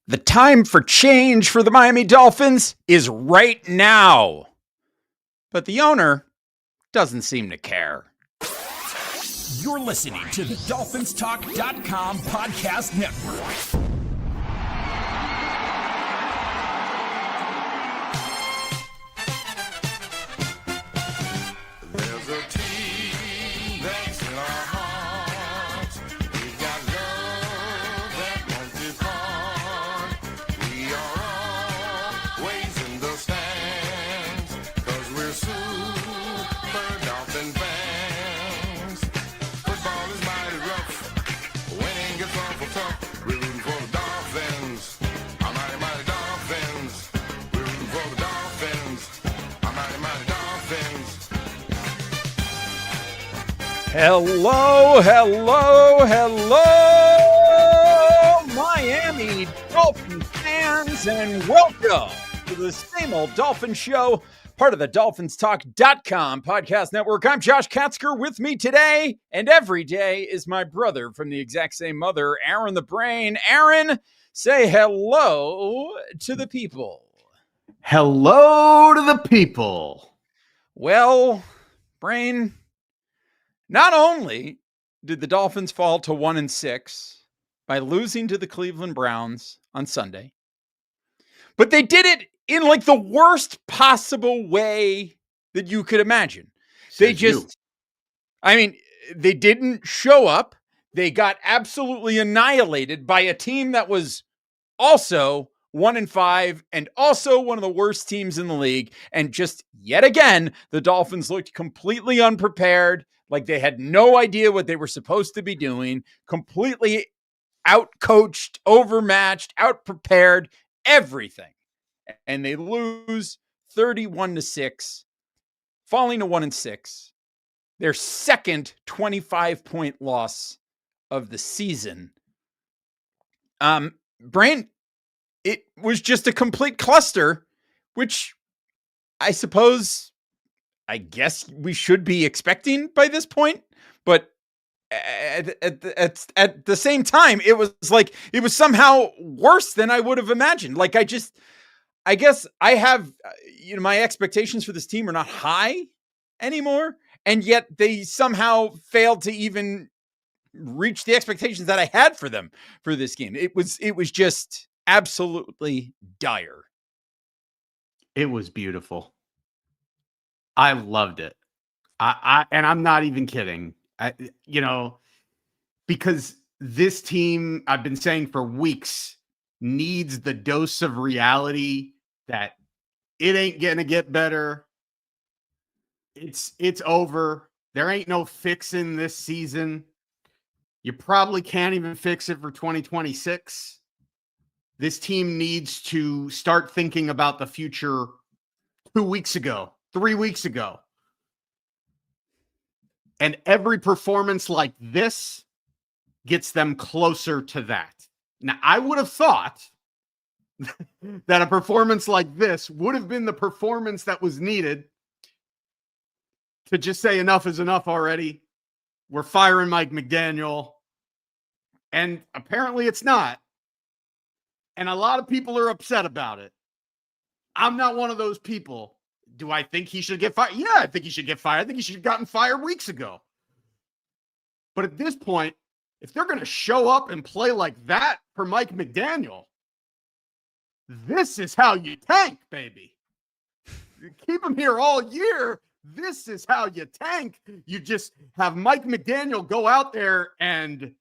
The time for change for the Miami Dolphins is right now. But the owner doesn't seem to care. You're listening to the DolphinsTalk.com podcast network. There's a team that's in our hearts. We've got love that won't depart. We are always in the stands, 'cause we're super Dolphin fans. Football is mighty rough. Winning gets awful tough. We're rooting for the Dolphins. Our mighty, mighty Dolphins. We're rooting for the Dolphins. Our mighty, mighty Dolphins. Hello, Miami Dolphin fans, and welcome to the Same Old Dolphins Show, part of the DolphinsTalk.com podcast network. I'm Josh Katzker. With me today and every day is my brother from the exact same mother, Aaron the Brain. Aaron, say hello to the people. Hello to the people. Well, Brain, not only did the Dolphins fall to 1-6 by losing to the Cleveland Browns on Sunday, but they did it in like the worst possible way that you could imagine. They didn't show up. They got absolutely annihilated by a team that was also 1-5 and also one of the worst teams in the league. And just yet again, the Dolphins looked completely unprepared. Like they had no idea what they were supposed to be doing, completely out-coached, overmatched, out-prepared, everything. And they lose 31-6, falling to 1-6. Their second 25-point loss of the season. Brain, it was just a complete cluster, which I guess we should be expecting by this point, but at the same time, it was somehow worse than I would have imagined. Like I guess I have, my expectations for this team are not high anymore, and yet they somehow failed to even reach the expectations that I had for them for this game. It was just absolutely dire. It was beautiful. I loved it. And I'm not even kidding. Because this team, I've been saying for weeks, needs the dose of reality that it ain't gonna get better. It's over. There ain't no fixing this season. You probably can't even fix it for 2026. This team needs to start thinking about the future 2 weeks ago. 3 weeks ago. And every performance like this gets them closer to that. Now, I would have thought that a performance like this would have been the performance that was needed to just say enough is enough already. We're firing Mike McDaniel. And apparently it's not. And a lot of people are upset about it. I'm not one of those people. Do I think he should get fired? Yeah, I think he should get fired. I think he should have gotten fired weeks ago. But at this point, if they're going to show up and play like that for Mike McDaniel, this is how you tank, baby. You keep him here all year. This is how you tank. You just have Mike McDaniel go out there and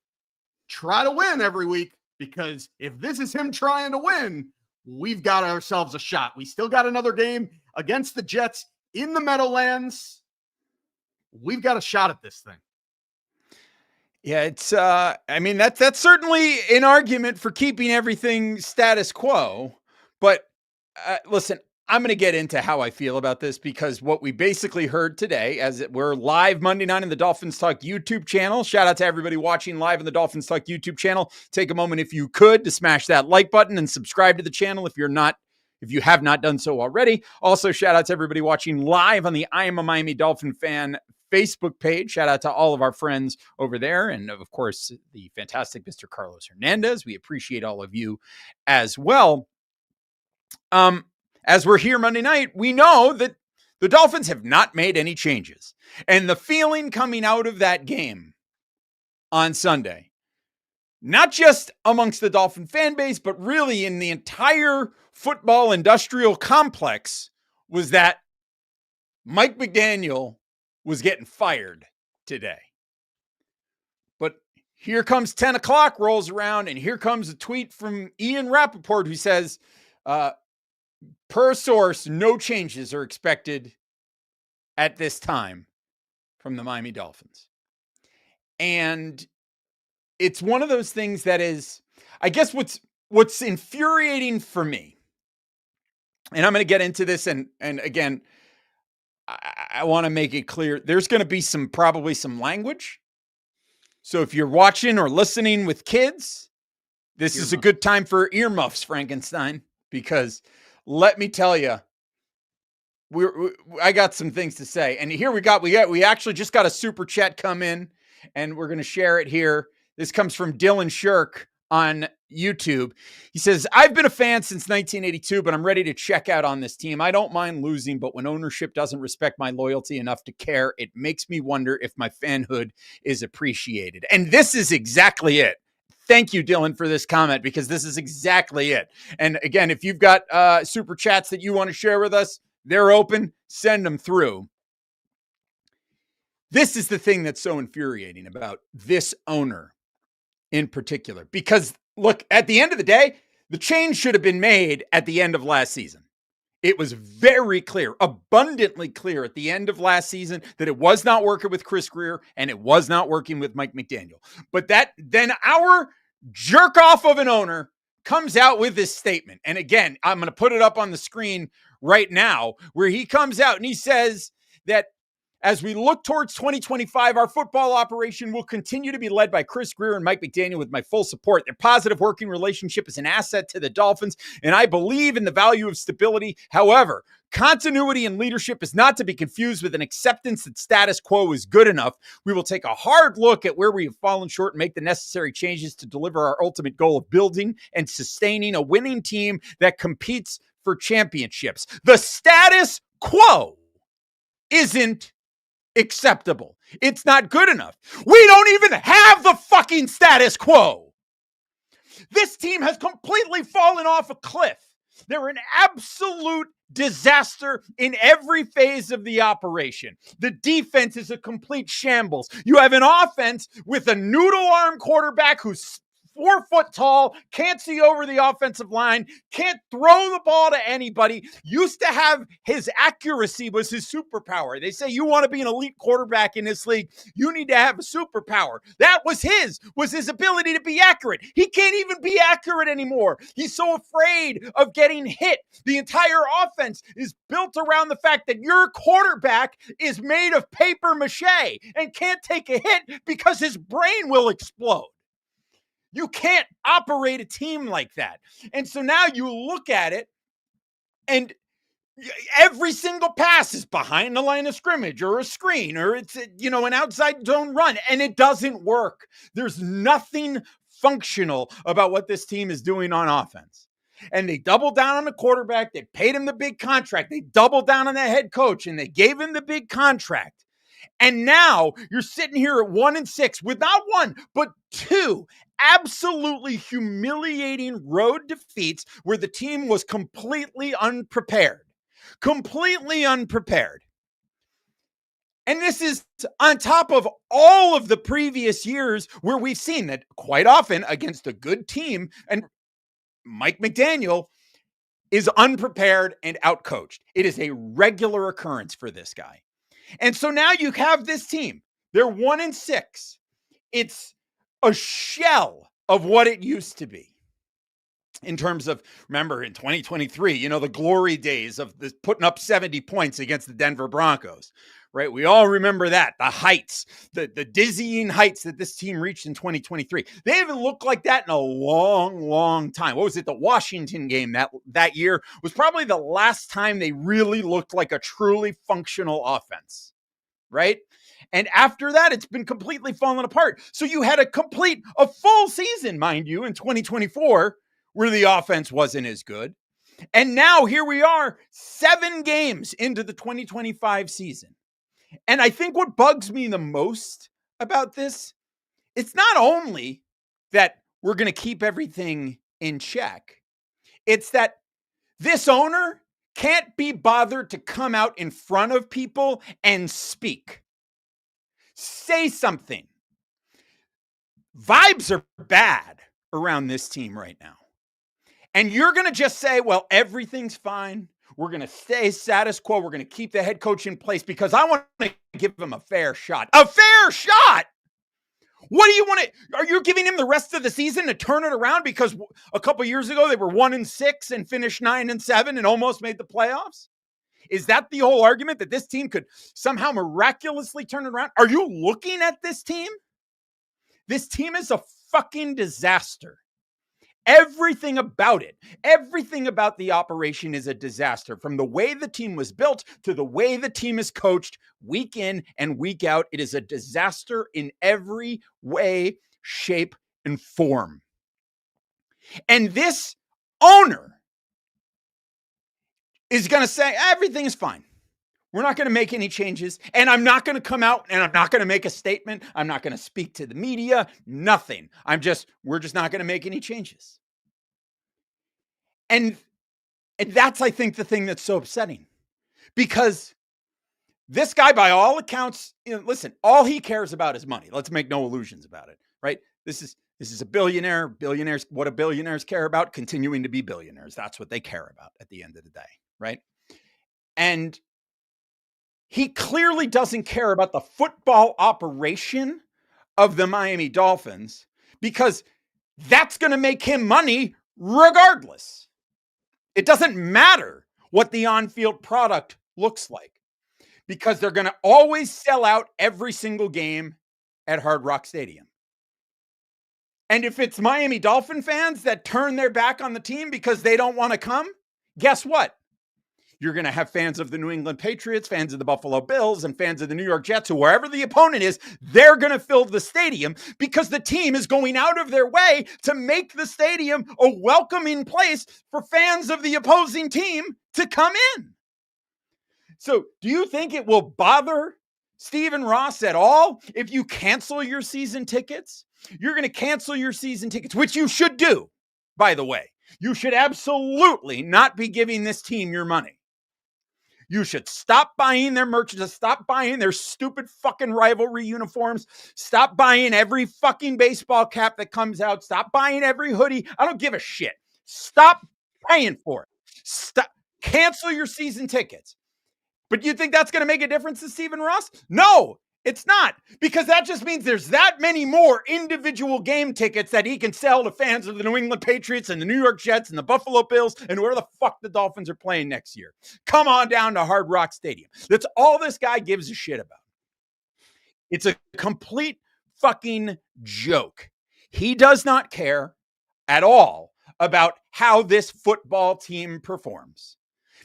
try to win every week, because if this is him trying to win, we've got ourselves a shot. We still got another game against the Jets in the Meadowlands. We've got a shot at this thing. Yeah, it's that's certainly an argument for keeping everything status quo. But listen, I'm going to get into how I feel about this, because what we basically heard today, we're live Monday night in the Dolphins Talk YouTube channel. Shout out to everybody watching live in the Dolphins Talk YouTube channel. Take a moment, if you could, to smash that like button and subscribe to the channel if you have not done so already. Also, shout out to everybody watching live on the I Am a Miami Dolphin Fan Facebook page. Shout out to all of our friends over there. And of course, the fantastic Mr. Carlos Hernandez. We appreciate all of you as well. As we're here Monday night, we know that the Dolphins have not made any changes. And the feeling coming out of that game on Sunday, not just amongst the Dolphin fan base, but really in the entire football industrial complex, was that Mike McDaniel was getting fired today. But here comes 10 o'clock rolls around, and here comes a tweet from Ian Rappaport who says, per source, no changes are expected at this time from the Miami Dolphins. And it's one of those things that is, I guess what's infuriating for me, and I'm going to get into this, and again, I want to make it clear, there's going to be probably some language. So if you're watching or listening with kids, this is a good time for earmuffs, Frankenstein, because let me tell you, I got some things to say. And here we actually just got a super chat come in, and we're going to share it here. This comes from Dylan Shirk on YouTube. He says, I've been a fan since 1982, but I'm ready to check out on this team. I don't mind losing, but when ownership doesn't respect my loyalty enough to care, it makes me wonder if my fanhood is appreciated. And this is exactly it. Thank you, Dylan, for this comment, because this is exactly it. And again, if you've got super chats that you want to share with us, they're open. Send them through. This is the thing that's so infuriating about this owner in particular, because look, at the end of the day, the change should have been made at the end of last season. It was very clear, abundantly clear at the end of last season that it was not working with Chris Grier and it was not working with Mike McDaniel. But then our jerk off of an owner comes out with this statement. And again, I'm going to put it up on the screen right now, where he comes out and he says that as we look towards 2025, our football operation will continue to be led by Chris Grier and Mike McDaniel with my full support. Their positive working relationship is an asset to the Dolphins, and I believe in the value of stability. However, continuity and leadership is not to be confused with an acceptance that status quo is good enough. We will take a hard look at where we have fallen short and make the necessary changes to deliver our ultimate goal of building and sustaining a winning team that competes for championships. The status quo isn't acceptable. It's not good enough. We don't even have the fucking status quo. This team has completely fallen off a cliff. They're an absolute disaster in every phase of the operation. The defense is a complete shambles. You have an offense with a noodle arm quarterback who's 4 foot tall, can't see over the offensive line, can't throw the ball to anybody. Used to have his accuracy was his superpower. They say you want to be an elite quarterback in this league, you need to have a superpower. That was his ability to be accurate. He can't even be accurate anymore. He's so afraid of getting hit. The entire offense is built around the fact that your quarterback is made of paper mache and can't take a hit because his brain will explode. You can't operate a team like that. And so now you look at it, and every single pass is behind the line of scrimmage or a screen, or it's, an outside zone run, and it doesn't work. There's nothing functional about what this team is doing on offense. And they doubled down on the quarterback. They paid him the big contract. They doubled down on the head coach, and they gave him the big contract. And now you're sitting here at 1-6 with not one, but two absolutely humiliating road defeats where the team was completely unprepared. Completely unprepared. And this is on top of all of the previous years where we've seen that quite often against a good team, and Mike McDaniel is unprepared and outcoached. It is a regular occurrence for this guy. And so now you have this team. They're 1-6. It's a shell of what it used to be. In terms of, remember in 2023, the glory days of this putting up 70 points against the Denver Broncos, right? We all remember that, the heights, the dizzying heights that this team reached in 2023. They haven't looked like that in a long, long time. What was it? The Washington game that year was probably the last time they really looked like a truly functional offense, right? And after that, it's been completely fallen apart. So you had a full season, mind you, in 2024, where the offense wasn't as good. And now here we are, 7 games into the 2025 season. And I think what bugs me the most about this, it's not only that we're going to keep everything in check, it's that this owner can't be bothered to come out in front of people and speak. Say something. Vibes are bad around this team right now. And you're going to just say, well, everything's fine. We're going to stay status quo. We're going to keep the head coach in place because I want to give him a fair shot. A fair shot? What do you want to? Are you giving him the rest of the season to turn it around? Because a couple years ago, they were 1-6 and finished 9-7 and almost made the playoffs. Is that the whole argument, that this team could somehow miraculously turn it around? Are you looking at this team? This team is a fucking disaster. Everything about it, everything about the operation is a disaster. From the way the team was built to the way the team is coached week in and week out, it is a disaster in every way, shape, and form. And this owner is going to say, everything is fine. We're not going to make any changes. And I'm not going to come out and I'm not going to make a statement. I'm not going to speak to the media. Nothing. We're just not going to make any changes. And that's, I think, the thing that's so upsetting. Because this guy, by all accounts, listen, all he cares about is money. Let's make no illusions about it, right? This is a billionaire. Billionaires, what do billionaires care about? Continuing to be billionaires. That's what they care about at the end of the day, right? And he clearly doesn't care about the football operation of the Miami Dolphins because that's going to make him money regardless. It doesn't matter what the on-field product looks like because they're going to always sell out every single game at Hard Rock Stadium. And if it's Miami Dolphin fans that turn their back on the team because they don't want to come, guess what? You're going to have fans of the New England Patriots, fans of the Buffalo Bills, and fans of the New York Jets, who wherever the opponent is, they're going to fill the stadium because the team is going out of their way to make the stadium a welcoming place for fans of the opposing team to come in. So do you think it will bother Stephen Ross at all if you cancel your season tickets? You're going to cancel your season tickets, which you should do, by the way. You should absolutely not be giving this team your money. You should stop buying their merchandise, stop buying their stupid fucking rivalry uniforms, stop buying every fucking baseball cap that comes out, stop buying every hoodie. I don't give a shit. Stop paying for it. Stop. Cancel your season tickets. But you think that's going to make a difference to Stephen Ross? No, it's not, because that just means there's that many more individual game tickets that he can sell to fans of the New England Patriots and the New York Jets and the Buffalo Bills and whoever the fuck the Dolphins are playing next year. Come on down to Hard Rock Stadium. That's all this guy gives a shit about. It's a complete fucking joke. He does not care at all about how this football team performs,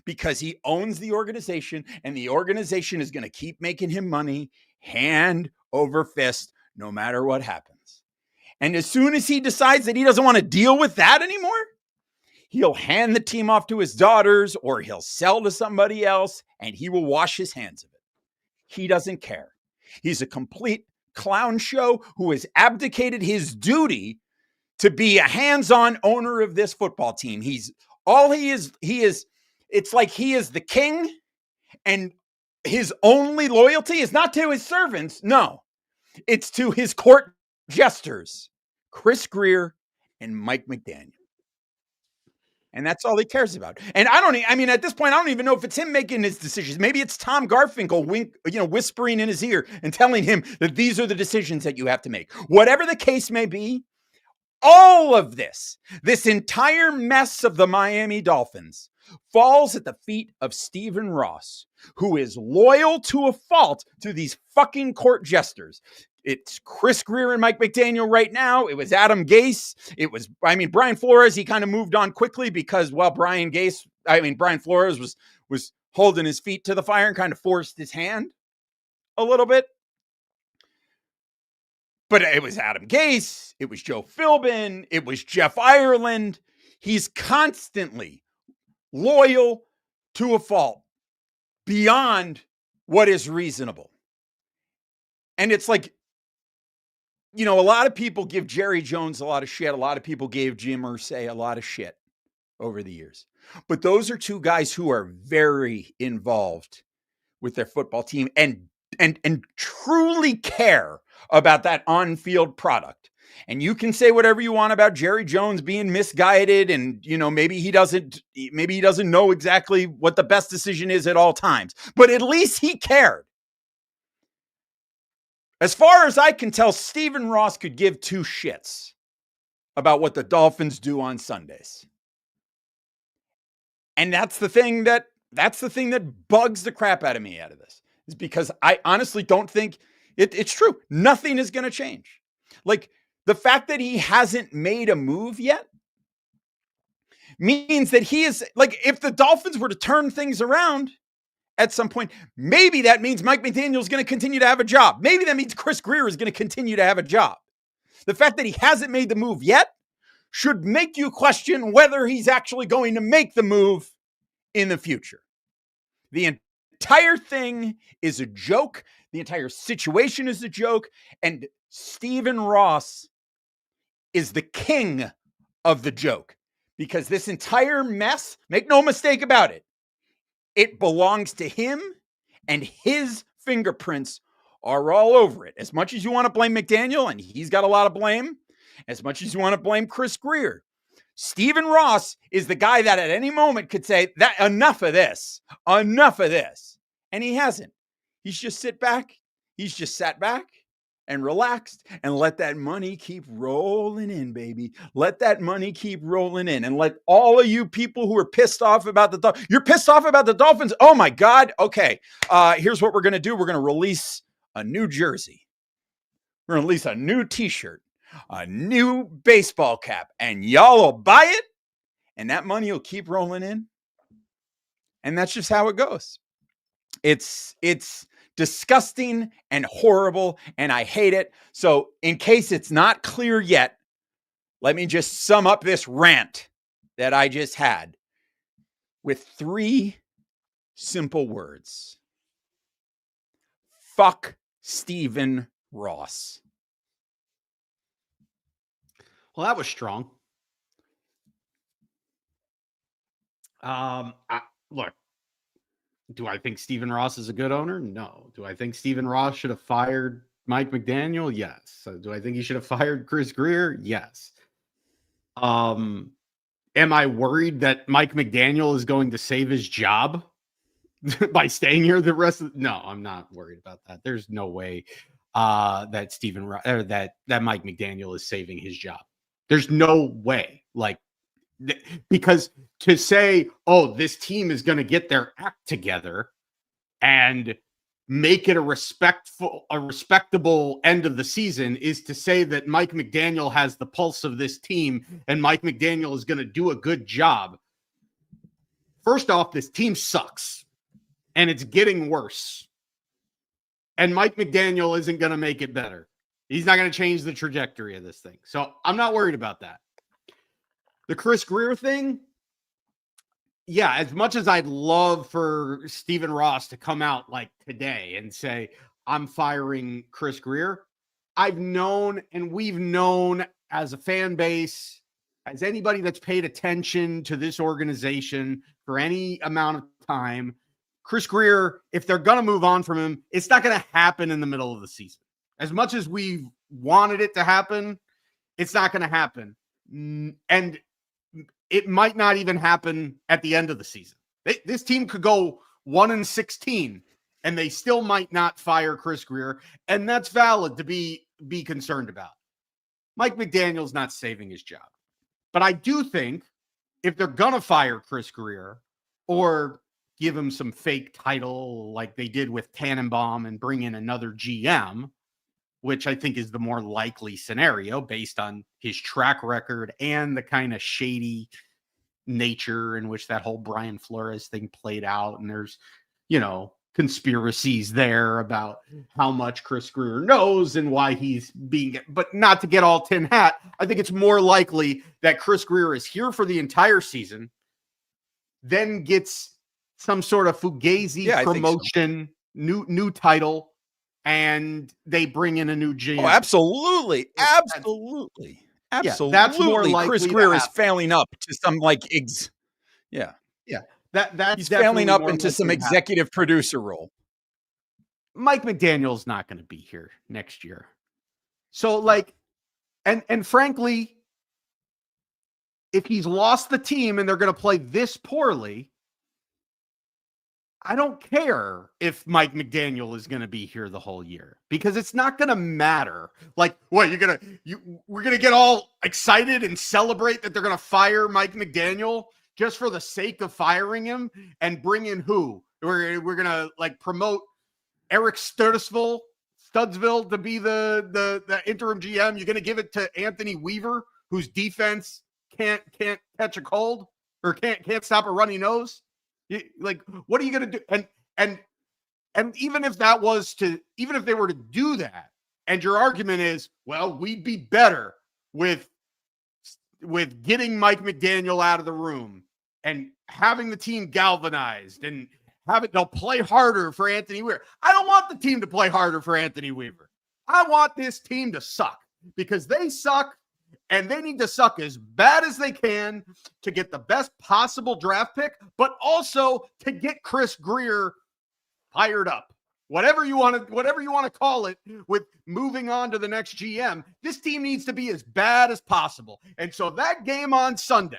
because he owns the organization and the organization is going to keep making him money hand over fist, no matter what happens. And as soon as he decides that he doesn't want to deal with that anymore, he'll hand the team off to his daughters or he'll sell to somebody else and he will wash his hands of it. He doesn't care. He's a complete clown show who has abdicated his duty to be a hands-on owner of this football team. It's like he is the king and his only loyalty is not to his servants. No, it's to his court jesters, Chris Greer and Mike McDaniel. And that's all he cares about. And at this point, I don't even know if it's him making his decisions. Maybe it's Tom Garfinkel whispering in his ear and telling him that these are the decisions that you have to make. Whatever the case may be, all of this entire mess of the Miami Dolphins falls at the feet of Stephen Ross, who is loyal to a fault to these fucking court jesters. It's Chris Greer and Mike McDaniel right now. It was Adam Gase. Brian Flores, he kind of moved on quickly because, Brian Flores was holding his feet to the fire and kind of forced his hand a little bit. But it was Adam Gase, it was Joe Philbin, it was Jeff Ireland. He's constantly loyal to a fault beyond what is reasonable. And it's like, a lot of people give Jerry Jones a lot of shit. A lot of people gave Jim Irsay a lot of shit over the years. But those are two guys who are very involved with their football team and truly care about that on-field product. And you can say whatever you want about Jerry Jones being misguided and, maybe he doesn't know exactly what the best decision is at all times, but at least he cared. As far as I can tell, Stephen Ross could give two shits about what the Dolphins do on Sundays. And that's the thing that bugs the crap out of me out of this, is because I honestly don't think it's true. Nothing is going to change. Like, the fact that he hasn't made a move yet means that he is, like, if the Dolphins were to turn things around at some point, maybe that means Mike McDaniel is going to continue to have a job. Maybe that means Chris Grier is going to continue to have a job. The fact that he hasn't made the move yet should make you question whether he's actually going to make the move in the future. The entire thing is a joke. The entire situation is a joke. And Stephen Ross is the king of the joke, because this entire mess, make no mistake about it, it belongs to him, and his fingerprints are all over it. As much as you want to blame McDaniel, and he's got a lot of blame, as much as you want to blame Chris Grier, Stephen Ross is the guy that at any moment could say that enough of this. And he hasn't. He's just sat back and relaxed and let that money keep rolling in, baby. Let that money keep rolling in, and let all of you people who are pissed off about you're pissed off about the Dolphins. Oh my God. Okay. Here's what we're going to do. We're going to release a new jersey. We're going to release a new t-shirt, a new baseball cap, and y'all will buy it, and that money will keep rolling in. And that's just how it goes. It's disgusting and horrible, and I hate it. So in case it's not clear yet, let me just sum up this rant that I just had with 3 simple words. Fuck Stephen Ross. Well, that was strong. Look, do I think Stephen Ross is a good owner? No. Do I think Stephen Ross should have fired Mike McDaniel? Yes. Do I think he should have fired Chris Grier? Yes. Am I worried that Mike McDaniel is going to save his job by staying here the rest of No, I'm not worried about that. There's no way that that Mike McDaniel is saving his job. There's no way. Because to say, oh, this team is going to get their act together and make it a respectable end of the season is to say that Mike McDaniel has the pulse of this team and Mike McDaniel is going to do a good job. First off, this team sucks and it's getting worse. And Mike McDaniel isn't going to make it better. He's not going to change the trajectory of this thing. So I'm not worried about that. The Chris Grier thing, yeah, as much as I'd love for Stephen Ross to come out like today and say, I'm firing Chris Grier, I've known, and we've known as a fan base, as anybody that's paid attention to this organization for any amount of time, Chris Grier, if they're going to move on from him, it's not going to happen in the middle of the season. As much as we've wanted it to happen, it's not going to happen. And it might not even happen at the end of the season. This team could go 1-16 and they still might not fire Chris Grier. And that's valid to be concerned about. Mike McDaniel's not saving his job. But I do think if they're going to fire Chris Grier or give him some fake title like they did with Tannenbaum and bring in another GM, which I think is the more likely scenario based on his track record and the kind of shady nature in which that whole Brian Flores thing played out. And there's, conspiracies there about how much Chris Greer knows and why he's being, but not to get all tin hat. I think it's more likely that Chris Greer is here for the entire season, then gets some sort of fugazi promotion, new title, and they bring in a new GM. Oh, absolutely. Absolutely. Absolutely. That's more likely Chris Greer is failing up to some that's he's failing up into some likely to executive producer role. Mike McDaniel's not going to be here next year. So and frankly, if he's lost the team and they're going to play this poorly, I don't care if Mike McDaniel is going to be here the whole year, because it's not going to matter. Like, what, we're going to get all excited and celebrate that they're going to fire Mike McDaniel just for the sake of firing him and bring in who? We're going to promote Eric Studsville to be the interim GM. You're going to give it to Anthony Weaver, whose defense can't catch a cold or can't stop a runny nose. What are you going to do? And even if they were to do that, and your argument is, well, we'd be better with getting Mike McDaniel out of the room and having the team galvanized and they'll play harder for Anthony Weaver. I don't want the team to play harder for Anthony Weaver. I want this team to suck, because they suck, and they need to suck as bad as they can to get the best possible draft pick, but also to get Chris Greer fired up. Whatever you want to call it, with moving on to the next GM, this team needs to be as bad as possible. And so that game on Sunday,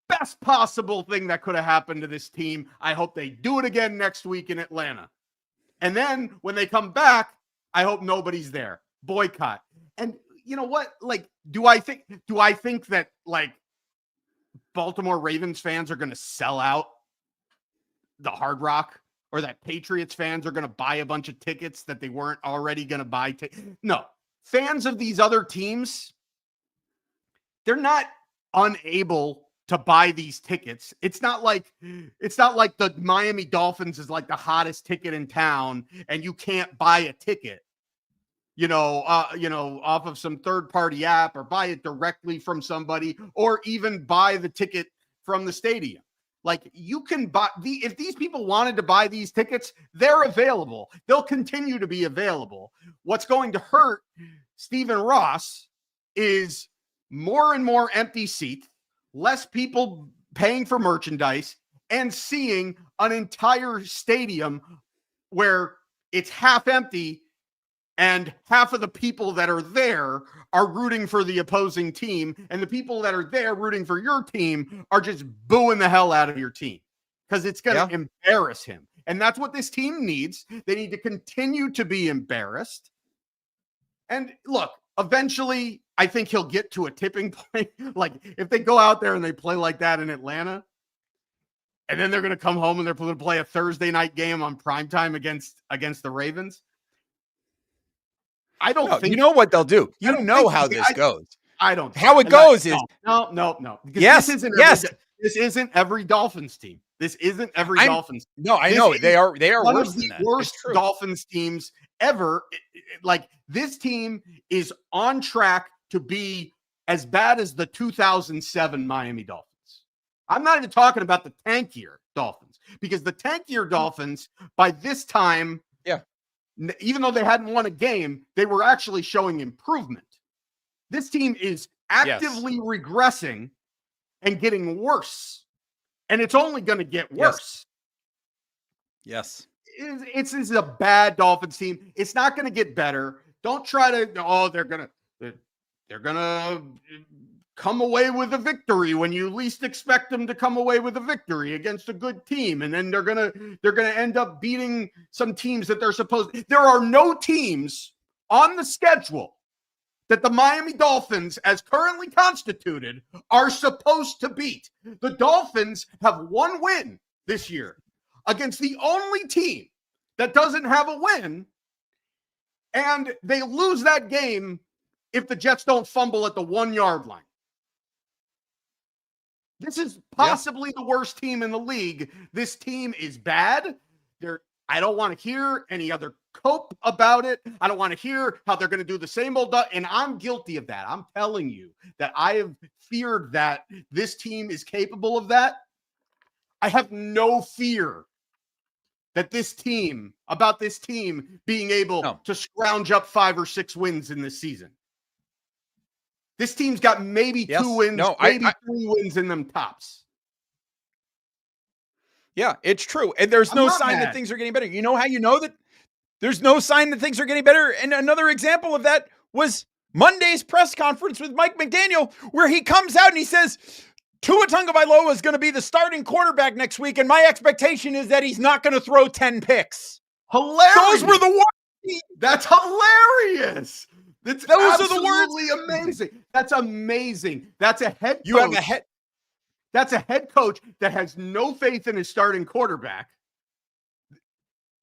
best possible thing that could have happened to this team. I hope they do it again next week in Atlanta. And then when they come back, I hope nobody's there. Boycott. And you know what? Do I think that Baltimore Ravens fans are going to sell out the Hard Rock, or that Patriots fans are going to buy a bunch of tickets that they weren't already going to buy? No. Fans of these other teams, they're not unable to buy these tickets. It's not like the Miami Dolphins is the hottest ticket in town and you can't buy a ticket, off of some third-party app, or buy it directly from somebody, or even buy the ticket from the stadium. You can buy if these people wanted to buy these tickets, they're available. They'll continue to be available. What's going to hurt Stephen Ross is more and more empty seats, less people paying for merchandise, and seeing an entire stadium where it's half empty and half of the people that are there are rooting for the opposing team, and the people that are there rooting for your team are just booing the hell out of your team because it's going to embarrass him. And that's what this team needs. They need to continue to be embarrassed. And look, eventually, I think he'll get to a tipping point. If they go out there and they play like that in Atlanta, and then they're going to come home and they're going to play a Thursday night game on primetime against the Ravens. I don't think. You know what they'll do? You know how this goes. I don't. How it goes is no. Yes. This isn't every Dolphins team. This isn't every Dolphins. No, I know they are. They are one worse of the than that. worst Dolphins teams ever. This team is on track to be as bad as the 2007 Miami Dolphins. I'm not even talking about the tankier Dolphins, because the tankier Dolphins by this time, even though they hadn't won a game, they were actually showing improvement. This team is actively regressing and getting worse. And it's only going to get worse. Yes. It's a bad Dolphins team. It's not going to get better. Don't try to, they're going to come away with a victory when you least expect them to come away with a victory against a good team. And then they're going to end up beating some teams that they're supposed. There are no teams on the schedule that the Miami Dolphins, as currently constituted, are supposed to beat. The Dolphins have one win this year against the only team that doesn't have a win, and they lose that game if the Jets don't fumble at the 1 yard line. This is possibly the worst team in the league. This team is bad. I don't want to hear any other cope about it. I don't want to hear how they're going to do the same old. And I'm guilty of that. I'm telling you that I have feared that this team is capable of that. I have no fear that this team being able to scrounge up 5 or 6 wins in this season. This team's got maybe 2 wins, maybe 3 wins in them tops. Yeah, it's true. And there's no sign that things are getting better. You know how you know that there's no sign that things are getting better? And another example of that was Monday's press conference with Mike McDaniel, where he comes out and he says, Tua Tagovailoa is going to be the starting quarterback next week, and my expectation is that he's not going to throw 10 picks. Hilarious. Those were the words. That's hilarious. Those are the words. Amazing. That's amazing. That's a head coach. That's a head coach that has no faith in his starting quarterback,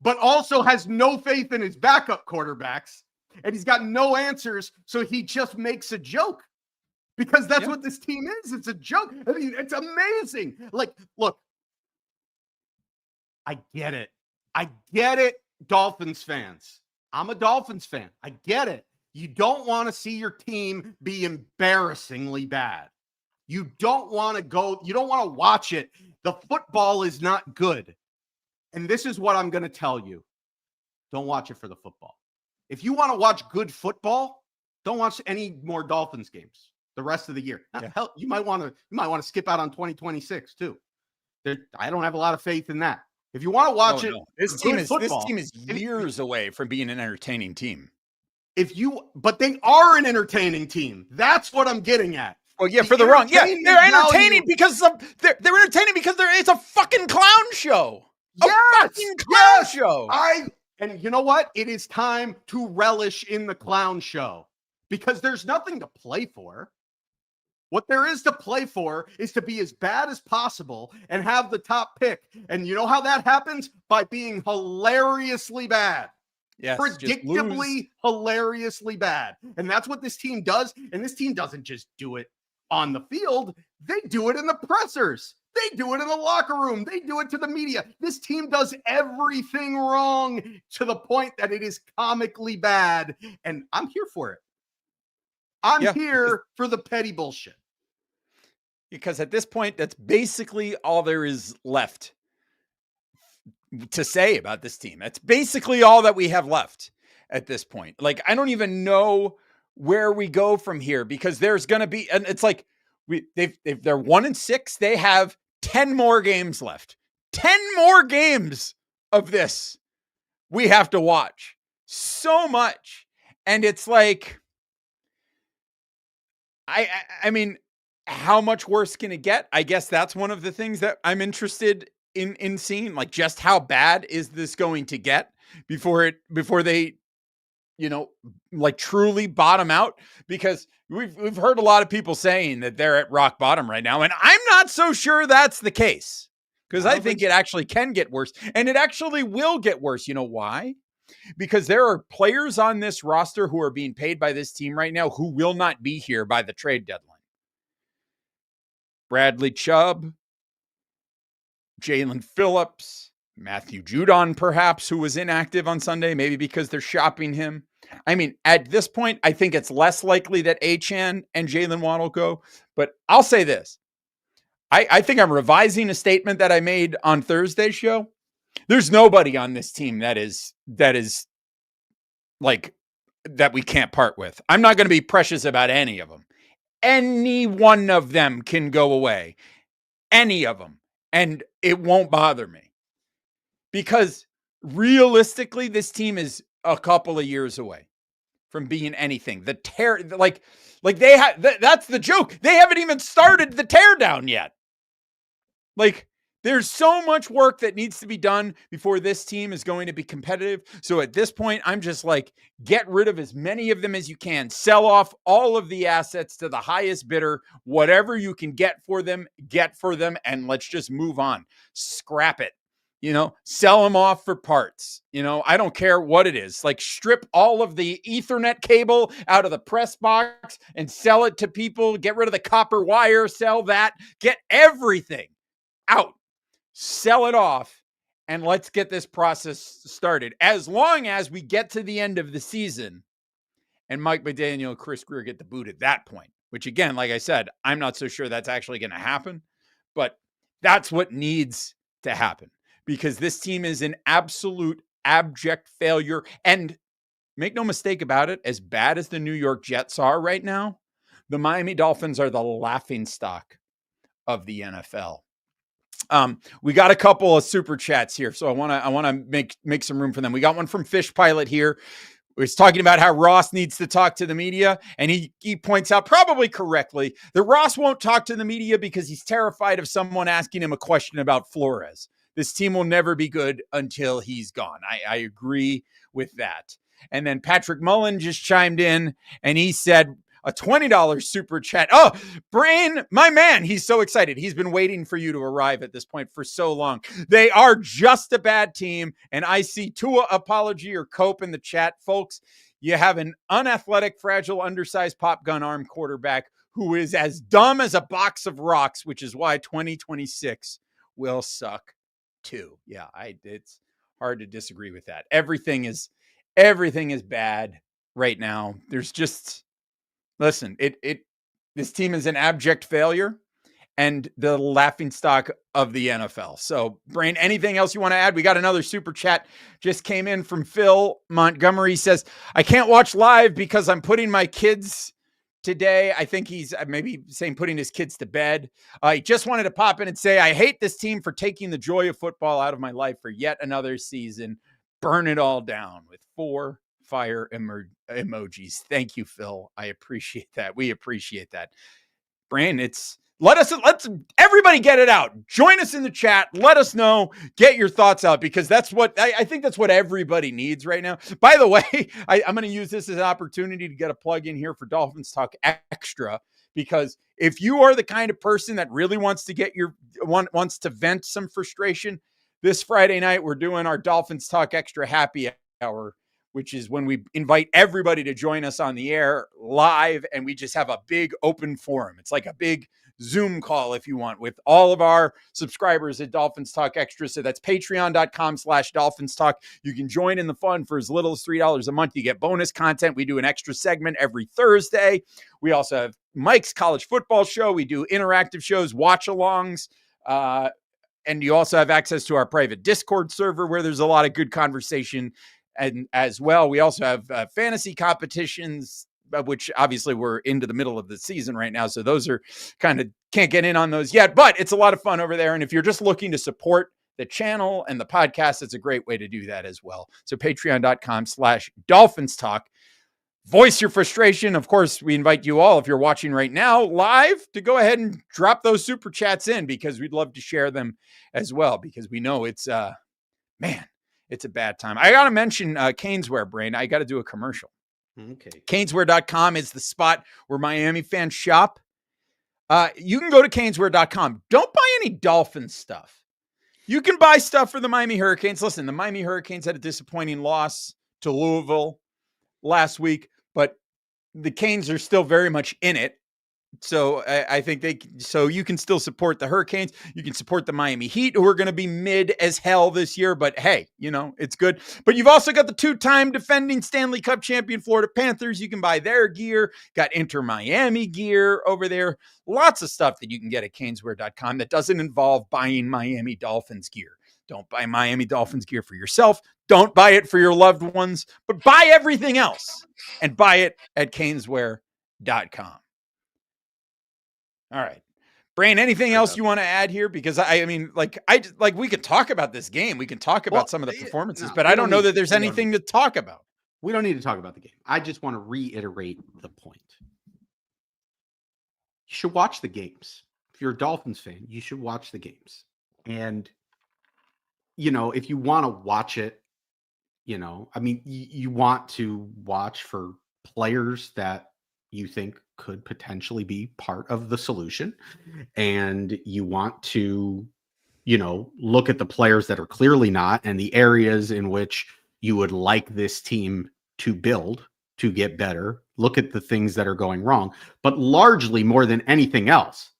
but also has no faith in his backup quarterbacks, and he's got no answers, so he just makes a joke because that's what this team is. It's a joke. I mean, it's amazing. Like, look, I get it. I get it, Dolphins fans. I'm a Dolphins fan. I get it. You don't want to see your team be embarrassingly bad. You don't want to watch it. The football is not good. And this is what I'm going to tell you. Don't watch it for the football. If you want to watch good football, don't watch any more Dolphins games the rest of the year. Now, hell, you might want to skip out on 2026 too. I don't have a lot of faith in that. If you want to watch it, this team is years away from being an entertaining team. But they are an entertaining team. That's what I'm getting at. Well, yeah, for the wrong. Yeah, they're entertaining because they're entertaining because it's a fucking clown show. Fucking clown show. And you know what? It is time to relish in the clown show because there's nothing to play for. What there is to play for is to be as bad as possible and have the top pick. And you know how that happens? By being hilariously bad. Yes, predictably, hilariously bad. And that's what this team does. And this team doesn't just do it on the field. They do it in the pressers. They do it in the locker room. They do it to the media. This team does everything wrong to the point that it is comically bad. And I'm here for it. I'm here for the petty bullshit. Because at this point, that's basically all there is left to say about this team. That's basically all that we have left at this point. Like, I don't even know where we go from here because there's going to be, and it's like they're 1-6. They have 10 more games left. 10 more games of this we have to watch. So much. And it's like, I mean, how much worse can it get? I guess that's one of the things that I'm interested in seeing, like just how bad is this going to get before they, like truly bottom out, because we've heard a lot of people saying that they're at rock bottom right now. And I'm not so sure that's the case because I think it actually can get worse, and it actually will get worse. You know why? Because there are players on this roster who are being paid by this team right now who will not be here by the trade deadline. Bradley Chubb, Jalen Phillips, Matthew Judon, perhaps, who was inactive on Sunday, maybe because they're shopping him. I mean, at this point, I think it's less likely that Achane and Jalen Waddle go. But I'll say this. I think I'm revising a statement that I made on Thursday's show. There's nobody on this team that is like that we can't part with. I'm not going to be precious about any of them. Any one of them can go away. Any of them. And it won't bother me. Because realistically, this team is a couple of years away from being anything. The tear, like they have, that's the joke. They haven't even started the tear down yet. Like, there's so much work that needs to be done before this team is going to be competitive. So at this point, I'm just like, get rid of as many of them as you can. Sell off all of the assets to the highest bidder. Whatever you can get for them, and let's just move on. Scrap it. Sell them off for parts. I don't care what it is. Like, strip all of the Ethernet cable out of the press box and sell it to people. Get rid of the copper wire, sell that, get everything out, sell it off, and let's get this process started. As long as we get to the end of the season and Mike McDaniel and Chris Greer get the boot at that point, which, again, like I said, I'm not so sure that's actually going to happen, but that's what needs to happen, because this team is an absolute abject failure. And make no mistake about it, as bad as the New York Jets are right now, the Miami Dolphins are the laughingstock of the NFL. We got a couple of super chats here, so I want to make some room for them. We got one from Fish Pilot here. Was talking about how Ross needs to talk to the media, and he points out, probably correctly, that Ross won't talk to the media because he's terrified of someone asking him a question about Flores. This team will never be good until he's gone. I agree with that. And then Patrick Mullen just chimed in, and he said, a $20 super chat. Oh, Brain, my man, he's so excited. He's been waiting for you to arrive at this point for so long. They are just a bad team, and I see Tua apology or cope in the chat. Folks, you have an unathletic, fragile, undersized pop gun arm quarterback who is as dumb as a box of rocks, which is why 2026 will suck too. Yeah, it's hard to disagree with that. Everything is bad right now. There's just... Listen, this team is an abject failure and the laughingstock of the NFL. So, Brain, anything else you want to add? We got another super chat just came in from Phil Montgomery. Says, I can't watch live because I'm putting my kids today. I think he's maybe saying putting his kids to bed. I just wanted to pop in and say, I hate this team for taking the joy of football out of my life for yet another season. Burn it all down, with 4 fire emojis. Thank you, Phil. I appreciate that. We appreciate that. Brain, let's everybody get it out. Join us in the chat. Let us know. Get your thoughts out, because that's what I think that's what everybody needs right now. By the way, I'm going to use this as an opportunity to get a plug in here for Dolphins Talk Extra, because if you are the kind of person that really wants to wants to vent some frustration, this Friday night we're doing our Dolphins Talk Extra happy hour, which is when we invite everybody to join us on the air live, and we just have a big open forum. It's like a big Zoom call, if you want, with all of our subscribers at Dolphins Talk Extra. So that's patreon.com/DolphinsTalk. You can join in the fun for as little as $3 a month. You get bonus content. We do an extra segment every Thursday. We also have Mike's college football show. We do interactive shows, watch-alongs, and you also have access to our private Discord server where there's a lot of good conversation. And as well, we also have fantasy competitions, which obviously we're into the middle of the season right now. So those are kind of can't get in on those yet, but it's a lot of fun over there. And if you're just looking to support the channel and the podcast, it's a great way to do that as well. So patreon.com/DolphinsTalk. Voice your frustration. Of course, we invite you all, if you're watching right now live, to go ahead and drop those super chats in, because we'd love to share them as well, because we know it's, it's a bad time. I got to mention Caneswear, Brain. I got to do a commercial. Okay. Caneswear.com is the spot where Miami fans shop. You can go to Caneswear.com. Don't buy any Dolphins stuff. You can buy stuff for the Miami Hurricanes. Listen, the Miami Hurricanes had a disappointing loss to Louisville last week, but the Canes are still very much in it. So I think so you can still support the Hurricanes. You can support the Miami Heat, who are going to be mid as hell this year, but hey, it's good. But you've also got the 2-time defending Stanley Cup champion Florida Panthers. You can buy their gear. Got Inter Miami gear over there. Lots of stuff that you can get at Caneswear.com that doesn't involve buying Miami Dolphins gear. Don't buy Miami Dolphins gear for yourself. Don't buy it for your loved ones, but buy everything else and buy it at Caneswear.com. All right, Brain, anything else you want to add here? Because we could talk about this game. We can talk about some of the performances, but I don't know that there's anything to talk about. We don't need to talk about the game. I just want to reiterate the point. You should watch the games. If you're a Dolphins fan, you should watch the games. And, if you want to watch it, you want to watch for players that you think could potentially be part of the solution, and you want to look at the players that are clearly not and the areas in which you would like this team to build to get better. Look at the things that are going wrong, but largely more than anything else,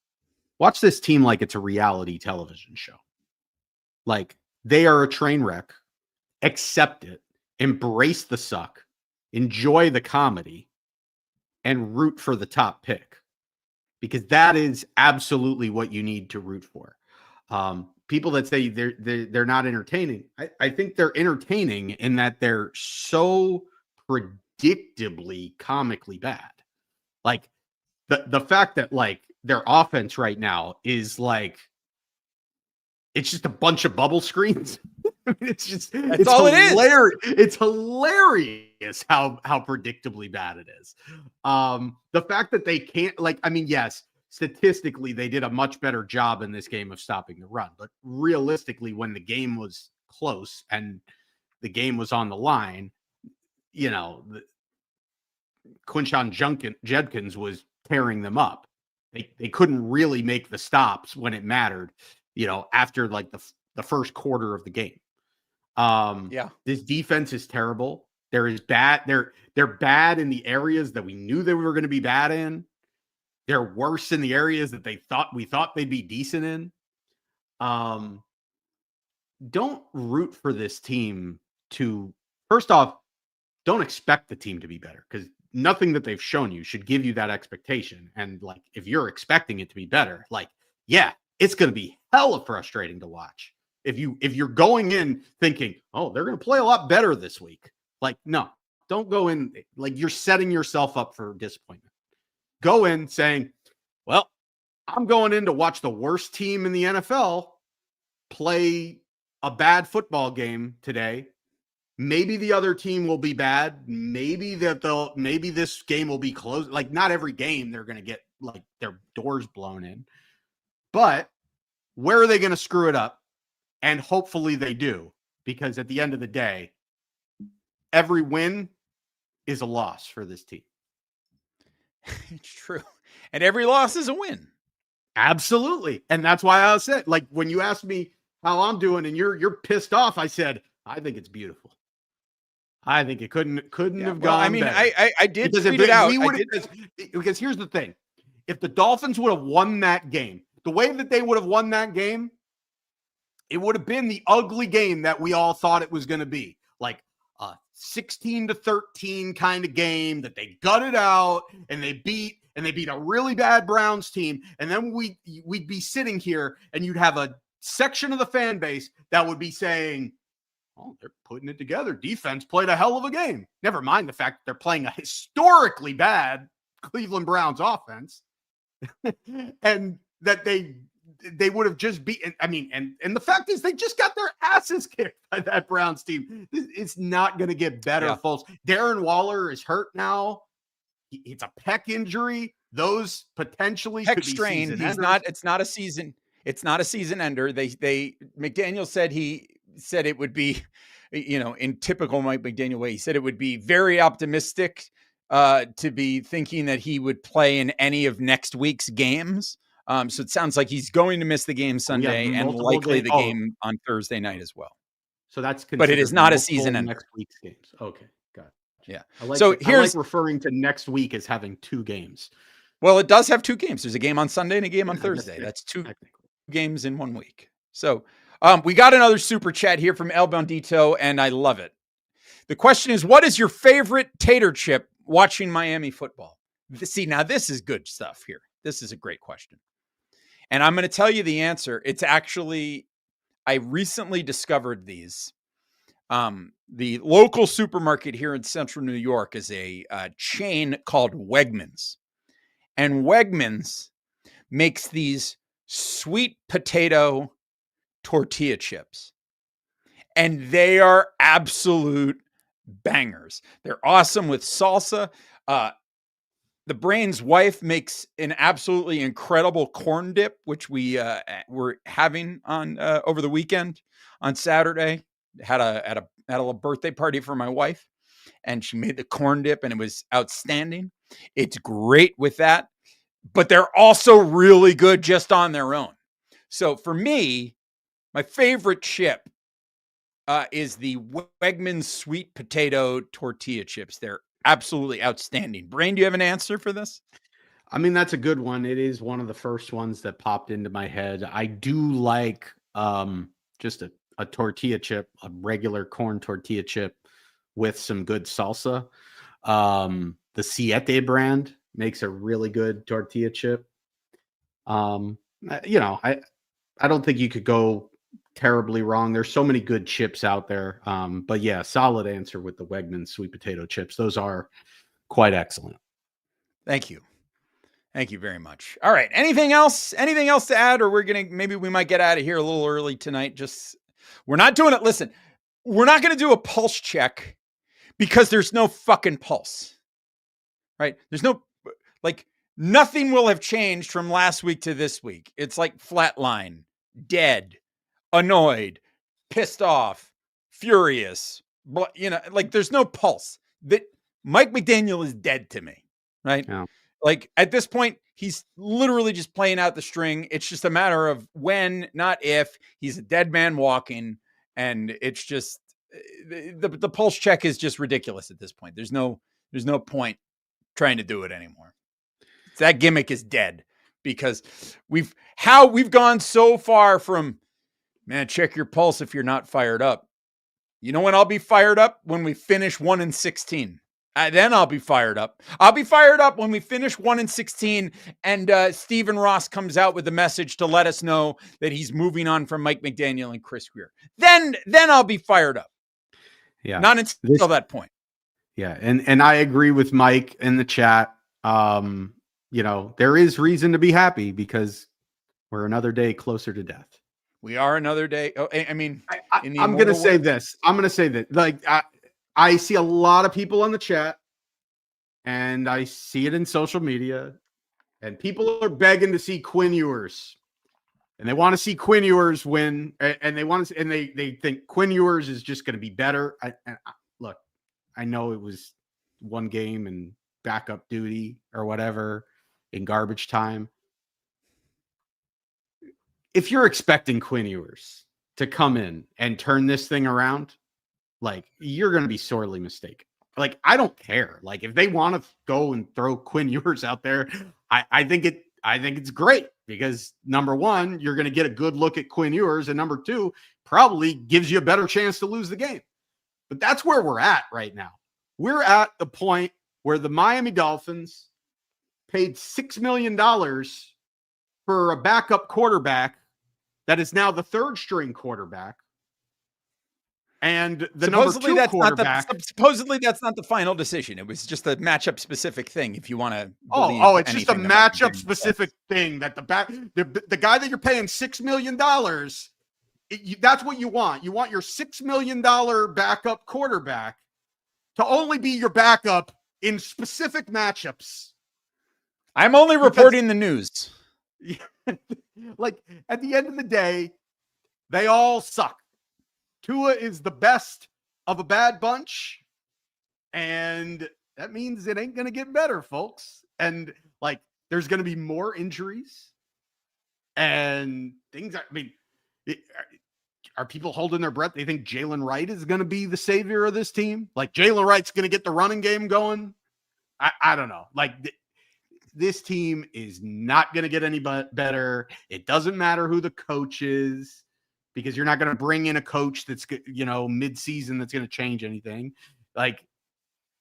watch this team like it's a reality television show. Like they are a train wreck. Accept it, embrace the suck, enjoy the comedy, and root for the top pick, because that is absolutely what you need to root for. People that say they're not entertaining, I think they're entertaining in that they're so predictably comically bad. Like the fact that like their offense right now is like it's just a bunch of bubble screens. It's all it is. It's hilarious how predictably bad it is. The fact that they can't, like, I mean, yes, statistically they did a much better job in this game of stopping the run, but realistically, when the game was close and the game was on the line, Quinshon Judkins was tearing them up. They couldn't really make the stops when it mattered, after like the first quarter of the game. This defense is terrible. They're bad in the areas that we knew they were going to be bad in. They're worse in the areas that we thought they'd be decent in. Don't root for this team first off, don't expect the team to be better, because nothing that they've shown you should give you that expectation. And like, if you're expecting it to be better, like, yeah, it's going to be hella frustrating to watch. If you're going in thinking, oh, they're going to play a lot better this week. Like, no, don't go in like you're setting yourself up for disappointment. Go in saying, well, I'm going in to watch the worst team in the NFL play a bad football game today. Maybe the other team will be bad. Maybe this game will be close. Like, not every game they're going to get like their doors blown in, but where are they going to screw it up? And hopefully they do, because at the end of the day, every win is a loss for this team. It's true. And every loss is a win. Absolutely. And that's why I said, like, when you asked me how I'm doing and you're pissed off, I said, I think it's beautiful. I think it couldn't have gone. I mean, better. I did tweet it out. Because here's the thing. If the Dolphins would have won that game, the way that they would have won that game, it would have been the ugly game that we all thought it was going to be. Like a 16-13 kind of game that they gutted out and they beat a really bad Browns team. And then we'd be sitting here and you'd have a section of the fan base that would be saying, oh, they're putting it together. Defense played a hell of a game. Never mind the fact that they're playing a historically bad Cleveland Browns offense. And that they would have just beaten. I mean, and the fact is they just got their asses kicked by that Browns team. It's not going to get better, folks. Darren Waller is hurt now. It's a pec injury. Those potentially pec could be strain. Season enders. It's not a season. It's not a season ender. McDaniel said it would be, in typical Mike McDaniel way, he said it would be very optimistic to be thinking that he would play in any of next week's games. So it sounds like he's going to miss the game Sunday and likely the game on Thursday night as well. So that's, but it is not a season ender. Next week's games. Okay, got it. Yeah. I like referring to next week as having two games. Well, it does have two games. There's a game on Sunday and a game on Thursday. That's two games in 1 week. So we got another super chat here from El Bandito, and I love it. The question is, what is your favorite tater chip watching Miami football? See, now this is good stuff here. This is a great question. And I'm going to tell you the answer. It's actually, I recently discovered these. The local supermarket here in central New York is a chain called Wegmans. And Wegmans makes these sweet potato tortilla chips. And they are absolute bangers. They're awesome with salsa. The Brain's wife makes an absolutely incredible corn dip, which we were having on over the weekend on Saturday. Had a little birthday party for my wife, and she made the corn dip, and it was outstanding. It's great with that, but they're also really good just on their own. So for me, My favorite chip is the Wegmans sweet potato tortilla chips. They're absolutely outstanding. Brain, do you have an answer for this? I mean, that's a good one. It is one of the first ones that popped into my head. I do like just a tortilla chip, a regular corn tortilla chip with some good salsa. The Siete brand makes a really good tortilla chip. You know, I don't think you could go terribly wrong. There's so many good chips out there. But yeah, solid answer with the Wegmans sweet potato chips. Those are quite excellent. Thank you. Thank you very much. All right. Anything else? Anything else to add? Or maybe we might get out of here a little early tonight. We're not doing it. Listen, we're not going to do a pulse check because there's no fucking pulse, right? There's nothing will have changed from last week to this week. It's like flatline, dead, annoyed, pissed off, furious, there's no pulse. That Mike McDaniel is dead to me, right? Yeah. Like at this point, he's literally just playing out the string. It's just a matter of when, not if. He's a dead man walking, and it's just the pulse check is just ridiculous at this point. There's no point trying to do it anymore. That gimmick is dead because we've gone so far from, man, check your pulse if you're not fired up. You know when I'll be fired up? When we finish 1-16. Then I'll be fired up. I'll be fired up when we finish 1-16 and Stephen Ross comes out with a message to let us know that he's moving on from Mike McDaniel and Chris Greer. Then I'll be fired up. Yeah. Not until that point. Yeah. And I agree with Mike in the chat. You know, there is reason to be happy because we're another day closer to death. We are another day. Oh, I mean, I'm going to say this. I'm going to say that. Like, I see a lot of people on the chat, and I see it in social media, and people are begging to see Quinn Ewers, and they want to see Quinn Ewers win, and they think Quinn Ewers is just going to be better. Look, I know it was one game and backup duty or whatever in garbage time. If you're expecting Quinn Ewers to come in and turn this thing around, like, you're going to be sorely mistaken. Like, I don't care. Like, if they want to go and throw Quinn Ewers out there, I think it's great because number one, you're going to get a good look at Quinn Ewers, and number two, probably gives you a better chance to lose the game. But that's where we're at right now. We're at the point where the Miami Dolphins paid $6 million for a backup quarterback that is now the third string quarterback. And the supposedly number two quarterback. Supposedly that's not the final decision. It was just a matchup specific thing. If you want to, it's just a matchup specific thing that the guy that you're paying $6 million, that's what you want. You want your $6 million backup quarterback to only be your backup in specific matchups. I'm only reporting the news. Like, at the end of the day, they all suck. Tua is the best of a bad bunch, and that means it ain't going to get better, folks. And, like, there's going to be more injuries and things. Are people holding their breath? They think Jalen Wright is going to be the savior of this team? Like, Jalen Wright's going to get the running game going? I don't know. Like, this team is not going to get any better. It doesn't matter who the coach is, because you're not going to bring in a coach that's, mid-season that's going to change anything. Like,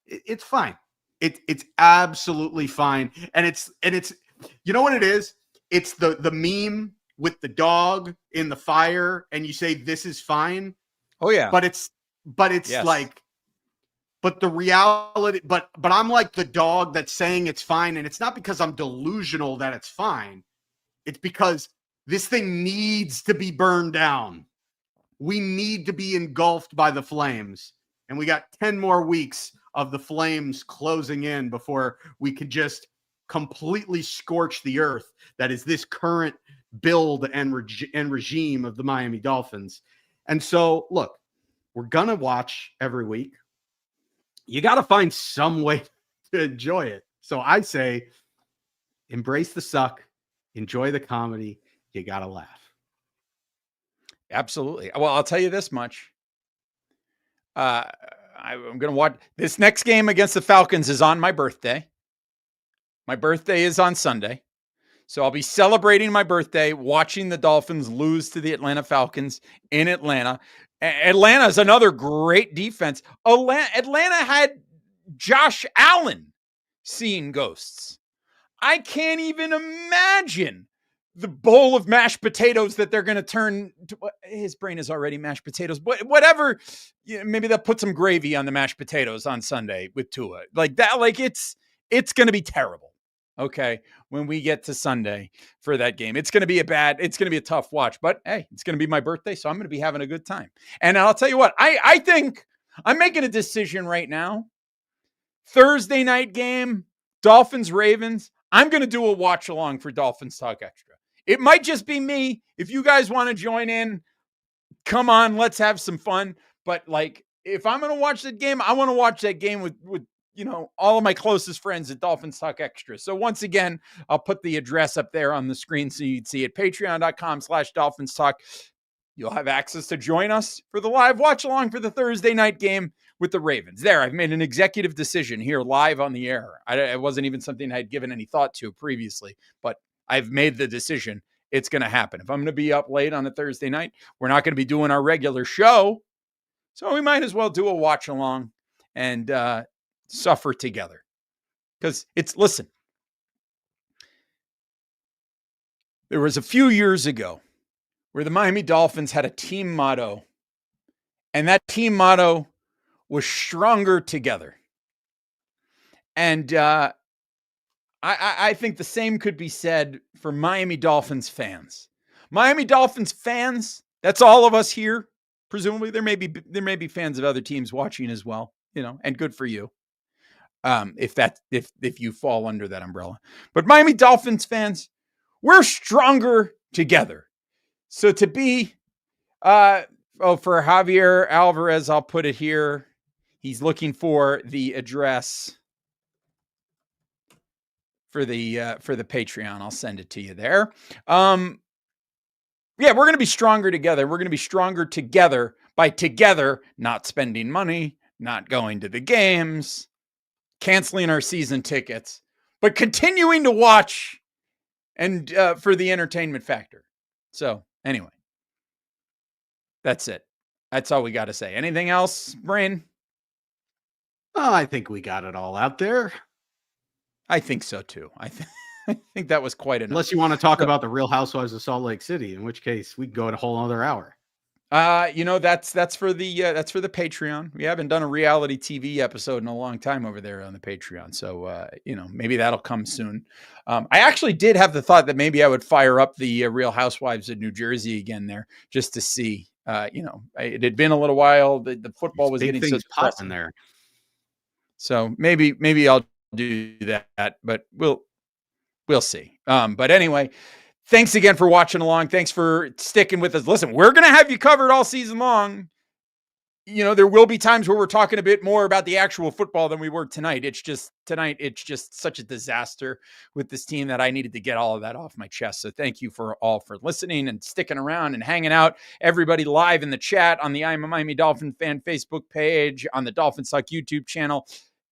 it's fine. It's absolutely fine. And it's, you know what it is? It's the meme with the dog in the fire, and you say, this is fine. Oh yeah. But it's yes. Like, but the reality, but I'm like the dog that's saying it's fine. And it's not because I'm delusional that it's fine. It's because this thing needs to be burned down. We need to be engulfed by the flames. And we got 10 more weeks of the flames closing in before we could just completely scorch the earth that is this current build and regime of the Miami Dolphins. And so, look, we're going to watch every week. You got to find some way to enjoy it. So I say, embrace the suck, enjoy the comedy. You got to laugh. Absolutely. Well, I'll tell you this much. I'm going to watch this next game against the Falcons is on my birthday. My birthday is on Sunday. So I'll be celebrating my birthday, watching the Dolphins lose to the Atlanta Falcons in Atlanta. Atlanta is another great defense. Atlanta had Josh Allen seeing ghosts. I can't even imagine the bowl of mashed potatoes that they're going to turn to. His brain is already mashed potatoes, but whatever, maybe they'll put some gravy on the mashed potatoes on Sunday with Tua like that. Like it's going to be terrible. Okay. When we get to Sunday for that game, it's going to be a tough watch, but hey, it's going to be my birthday. So I'm going to be having a good time. And I'll tell you what, I think I'm making a decision right now. Thursday night game, Dolphins, Ravens. I'm going to do a watch along for Dolphins Talk Extra. It might just be me. If you guys want to join in, come on, let's have some fun. But like, if I'm going to watch that game, I want to watch that game with all of my closest friends at Dolphins Talk Extra. So once again, I'll put the address up there on the screen so you'd see it. Patreon.com/Dolphins Talk. You'll have access to join us for the live watch along for the Thursday night game with the Ravens. There, I've made an executive decision here live on the air. It wasn't even something I had given any thought to previously, but I've made the decision. It's going to happen. If I'm going to be up late on a Thursday night, we're not going to be doing our regular show. So we might as well do a watch along and suffer together. Because listen, there was a few years ago where the Miami Dolphins had a team motto, and that team motto was stronger together. And I think the same could be said for Miami Dolphins fans. Miami Dolphins fans, that's all of us here. Presumably there may be fans of other teams watching as well, and good for you. If you fall under that umbrella. But Miami Dolphins fans, we're stronger together. So to be for Javier Alvarez, I'll put it here. He's looking for the address for the Patreon. I'll send it to you there. Yeah, we're going to be stronger together. We're going to be stronger together by not spending money, not going to the games, canceling our season tickets, but continuing to watch and for the entertainment factor. So anyway, that's it. That's all we got to say. Anything else, Brain? Oh, I think we got it all out there. I think so too. I think that was quite enough. Unless you want to talk about the Real Housewives of Salt Lake City, in which case we go a whole other hour. That's for the Patreon. We haven't done a reality TV episode in a long time over there on the Patreon. So, maybe that'll come soon. I actually did have the thought that maybe I would fire up the Real Housewives of New Jersey again there just to see, it had been a little while. The football was getting so popping there. So maybe I'll do that, but we'll see. But anyway, thanks again for watching along. Thanks for sticking with us. Listen, we're going to have you covered all season long. There will be times where we're talking a bit more about the actual football than we were tonight. It's just such a disaster with this team that I needed to get all of that off my chest. So thank you for listening and sticking around and hanging out. Everybody live in the chat on the I'm a Miami Dolphin fan Facebook page, on the Dolphins Talk YouTube channel.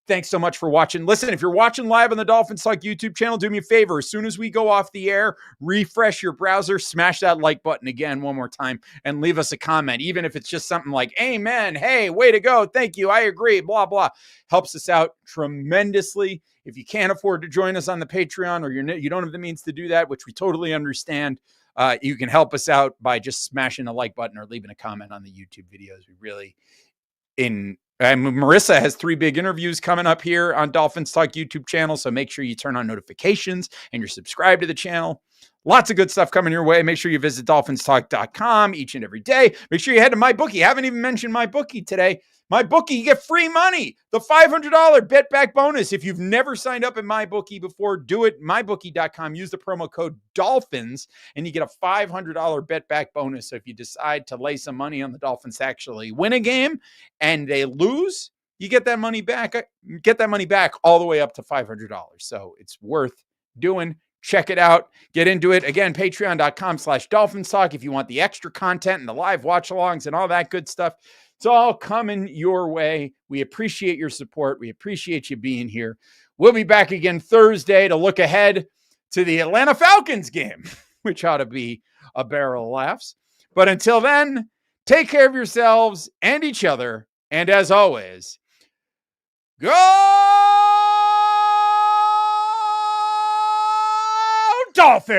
Thanks so much for watching. Listen, if you're watching live on the Dolphins Talk YouTube channel, do me a favor. As soon as we go off the air, refresh your browser, smash that like button again one more time, and leave us a comment. Even if it's just something like, amen, hey, way to go, thank you, I agree, blah, blah. Helps us out tremendously. If you can't afford to join us on the Patreon or you don't have the means to do that, which we totally understand, you can help us out by just smashing the like button or leaving a comment on the YouTube videos. We really, Marissa has 3 big interviews coming up here on Dolphins Talk YouTube channel. So make sure you turn on notifications and you're subscribed to the channel. Lots of good stuff coming your way. Make sure you visit DolphinsTalk.com each and every day. Make sure you head to MyBookie. I haven't even mentioned MyBookie today. MyBookie, you get free money. The $500 bet back bonus. If you've never signed up at MyBookie before, do it. MyBookie.com. Use the promo code Dolphins and you get a $500 bet back bonus. So if you decide to lay some money on the Dolphins to actually win a game and they lose, you get that money back. Get that money back all the way up to $500. So it's worth doing. check it out, get into it. Again, patreon.com/DolphinsTalk if you want the extra content and the live watch-alongs and all that good stuff. It's all coming your way. We appreciate your support. We appreciate you being here. We'll be back again Thursday to look ahead to the Atlanta Falcons game, which ought to be a barrel of laughs. But until then, take care of yourselves and each other. And as always, go Dolphins!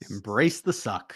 Embrace the suck.